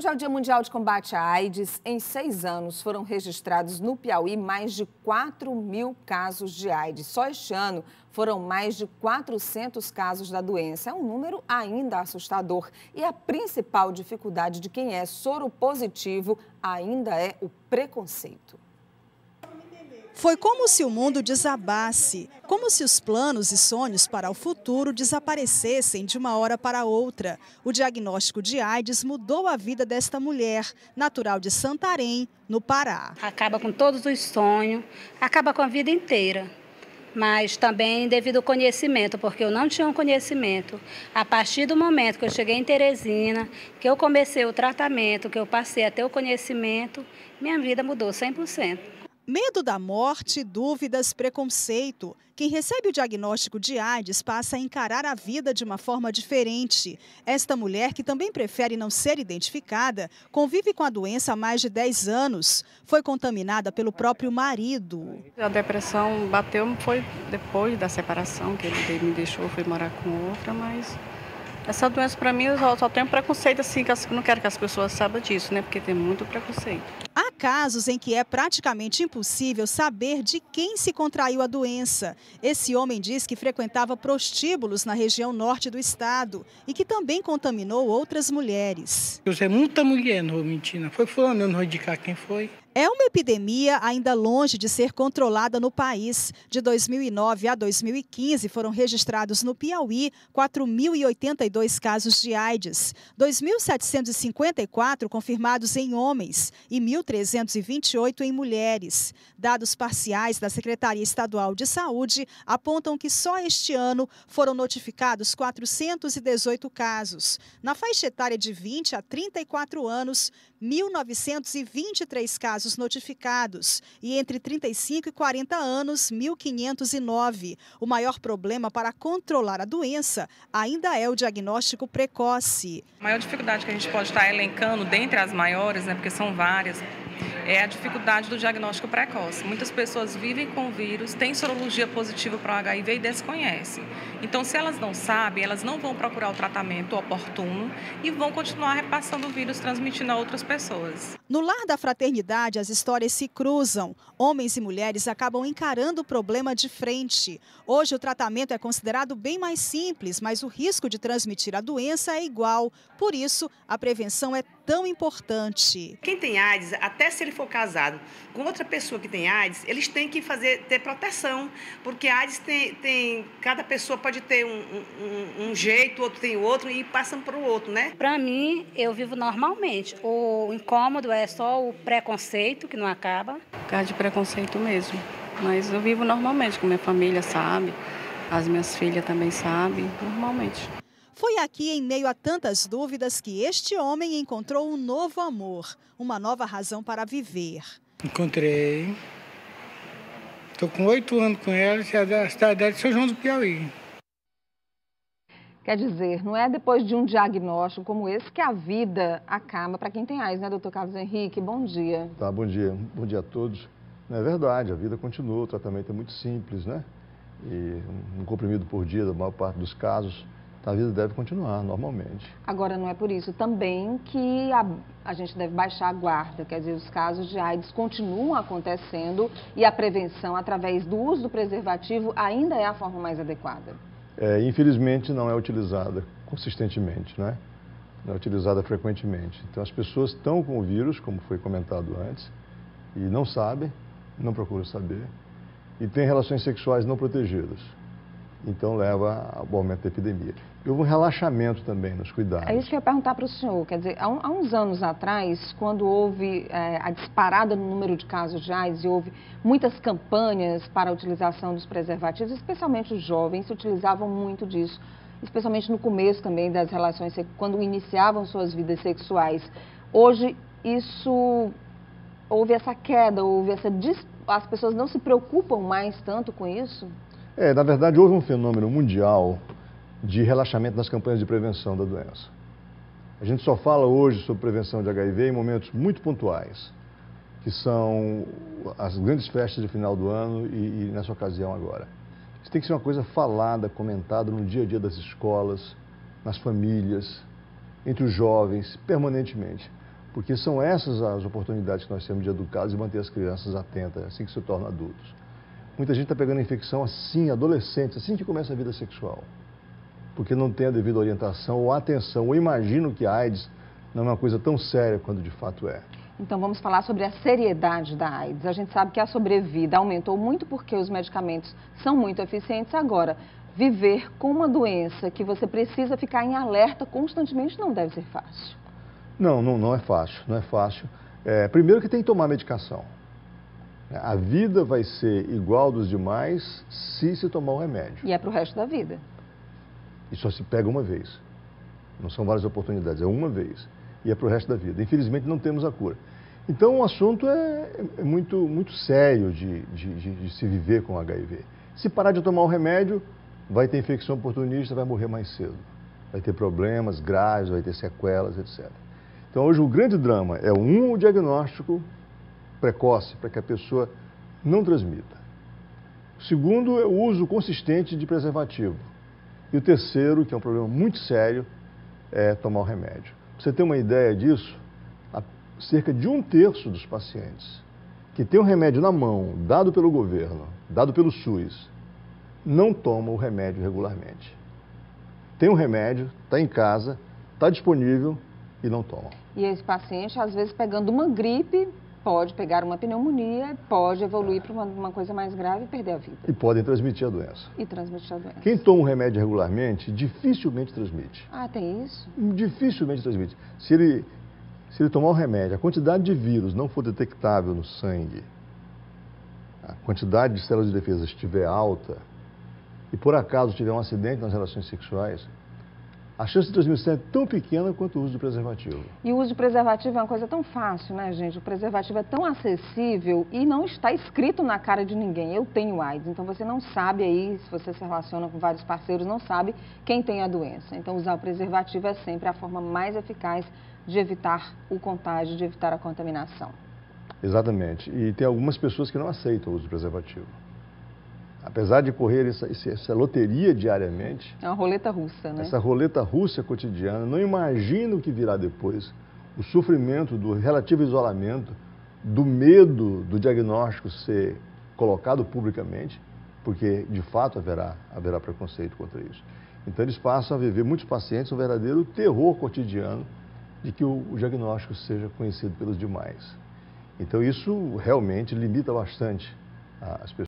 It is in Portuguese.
Hoje é o Dia Mundial de Combate à AIDS. Em 6 anos foram registrados no Piauí mais de 4.000 casos de AIDS. Só este ano foram mais de 400 casos da doença. É um número ainda assustador. E a principal dificuldade de quem é soropositivo ainda é o preconceito. Foi como se o mundo desabasse, como se os planos e sonhos para o futuro desaparecessem de uma hora para outra. O diagnóstico de AIDS mudou a vida desta mulher, natural de Santarém, no Pará. Acaba com todos os sonhos, acaba com a vida inteira. Mas também devido ao conhecimento, porque eu não tinha um conhecimento. A partir do momento que eu cheguei em Teresina, que eu comecei o tratamento, que eu passei a ter o conhecimento, minha vida mudou 100%. Medo da morte, dúvidas, preconceito. Quem recebe o diagnóstico de AIDS passa a encarar a vida de uma forma diferente. Esta mulher, que também prefere não ser identificada, convive com a doença há mais de 10 anos. Foi contaminada pelo próprio marido. A depressão bateu foi depois da separação, que ele me deixou, fui morar com outra, mas essa doença para mim eu só tenho preconceito assim, que eu não quero que as pessoas saibam disso, né? Porque tem muito preconceito. Há casos em que é praticamente impossível saber de quem se contraiu a doença. Esse homem diz que frequentava prostíbulos na região norte do estado e que também contaminou outras mulheres. Eu sei muita mulher, não vou mentir, não. Foi fulano, eu não vou indicar quem foi. É uma epidemia ainda longe de ser controlada no país. De 2009 a 2015 foram registrados no Piauí 4.082 casos de AIDS, 2.754 confirmados em homens e 1.328 em mulheres. Dados parciais da Secretaria Estadual de Saúde apontam que só este ano foram notificados 418 casos. Na faixa etária de 20 a 34 anos, 1.923 casos notificados e entre 35 e 40 anos, 1.509. O maior problema para controlar a doença ainda é o diagnóstico precoce. A maior dificuldade que a gente pode estar elencando, dentre as maiores, né, porque são várias, é a dificuldade do diagnóstico precoce. Muitas pessoas vivem com o vírus, têm sorologia positiva para o HIV e desconhecem. Então, se elas não sabem, elas não vão procurar o tratamento oportuno e vão continuar repassando o vírus, transmitindo a outras pessoas. No lar da fraternidade, as histórias se cruzam. Homens e mulheres acabam encarando o problema de frente. Hoje, o tratamento é considerado bem mais simples, mas o risco de transmitir a doença é igual. Por isso, a prevenção é tão importante. Quem tem AIDS, até se ele for casado com outra pessoa que tem AIDS, eles têm que ter proteção, porque a AIDS cada pessoa pode ter um jeito, outro tem outro e passam para o outro, né? Para mim, eu vivo normalmente. O incômodo é só o preconceito, que não acaba. Por causa de preconceito mesmo, mas eu vivo normalmente, com minha família sabe, as minhas filhas também sabem, normalmente. Foi aqui, em meio a tantas dúvidas, que este homem encontrou um novo amor, uma nova razão para viver. Encontrei. Estou com 8 anos com ela, cidade de São João do Piauí. Quer dizer, não é depois de um diagnóstico como esse que a vida acaba para quem tem AIDS, né, doutor Carlos Henrique? Bom dia. Tá, bom dia. Bom dia a todos. Não é verdade, a vida continua, o tratamento é muito simples, né? E um comprimido por dia, da maior parte dos casos, a vida deve continuar normalmente. Agora, não é por isso também que a gente deve baixar a guarda, quer dizer, os casos de AIDS continuam acontecendo e a prevenção através do uso do preservativo ainda é a forma mais adequada. Infelizmente, não é utilizada consistentemente, né? Não é utilizada frequentemente. Então, as pessoas estão com o vírus, como foi comentado antes, e não sabem, não procuram saber, e têm relações sexuais não protegidas. Então, leva ao aumento da epidemia. Houve um relaxamento também nos cuidados. É isso que eu ia perguntar para o senhor. Quer dizer, há uns anos atrás, quando houve a disparada no número de casos de AIDS e houve muitas campanhas para a utilização dos preservativos, especialmente os jovens se utilizavam muito disso, especialmente no começo também das relações, quando iniciavam suas vidas sexuais. Hoje, houve essa queda, as pessoas não se preocupam mais tanto com isso? Na verdade, houve um fenômeno mundial de relaxamento nas campanhas de prevenção da doença. A gente só fala hoje sobre prevenção de HIV em momentos muito pontuais, que são as grandes festas de final do ano e nessa ocasião agora. Isso tem que ser uma coisa falada, comentada no dia a dia das escolas, nas famílias, entre os jovens, permanentemente. Porque são essas as oportunidades que nós temos de educá-los e manter as crianças atentas assim que se tornam adultos. Muita gente está pegando a infecção assim, adolescentes, assim que começa a vida sexual. Porque não tem a devida orientação ou atenção, ou imaginam que a AIDS não é uma coisa tão séria quanto de fato é. Então vamos falar sobre a seriedade da AIDS. A gente sabe que a sobrevida aumentou muito porque os medicamentos são muito eficientes. Agora, viver com uma doença que você precisa ficar em alerta constantemente não deve ser fácil. Não é fácil, não é fácil. Primeiro que tem que tomar medicação. A vida vai ser igual dos demais se tomar um remédio. E é para o resto da vida. E só se pega uma vez. Não são várias oportunidades, é uma vez. E é para o resto da vida. Infelizmente não temos a cura. Então o assunto é muito sério de se viver com HIV. Se parar de tomar o remédio, vai ter infecção oportunista, vai morrer mais cedo. Vai ter problemas graves, vai ter sequelas, etc. Então hoje o grande drama é o diagnóstico precoce, para que a pessoa não transmita. O segundo é o uso consistente de preservativo. E o terceiro, que é um problema muito sério, é tomar o remédio. Pra você ter uma ideia disso, cerca de 1/3 dos pacientes que têm o remédio na mão, dado pelo governo, dado pelo SUS, não tomam o remédio regularmente. Tem um remédio, está em casa, está disponível e não tomam. E esse paciente, às vezes, pegando uma gripe, pode pegar uma pneumonia, pode evoluir para uma coisa mais grave e perder a vida. E podem transmitir a doença. E transmitir a doença. Quem toma o remédio regularmente, dificilmente transmite. Ah, tem isso? Dificilmente transmite. Se ele tomar o remédio, a quantidade de vírus não for detectável no sangue, a quantidade de células de defesa estiver alta, e por acaso tiver um acidente nas relações sexuais, a chance de transmissão é tão pequena quanto o uso de preservativo. E o uso de preservativo é uma coisa tão fácil, né, gente? O preservativo é tão acessível e não está escrito na cara de ninguém. Eu tenho AIDS, então você não sabe aí, se você se relaciona com vários parceiros, não sabe quem tem a doença. Então usar o preservativo é sempre a forma mais eficaz de evitar o contágio, de evitar a contaminação. Exatamente. E tem algumas pessoas que não aceitam o uso do preservativo. Apesar de correr essa loteria diariamente... É uma roleta russa, né? Essa roleta russa cotidiana, não imagina o que virá depois. O sofrimento do relativo isolamento, do medo do diagnóstico ser colocado publicamente, porque, de fato, haverá preconceito contra isso. Então, eles passam a viver, muitos pacientes, um verdadeiro terror cotidiano de que o diagnóstico seja conhecido pelos demais. Então, isso realmente limita bastante as pessoas.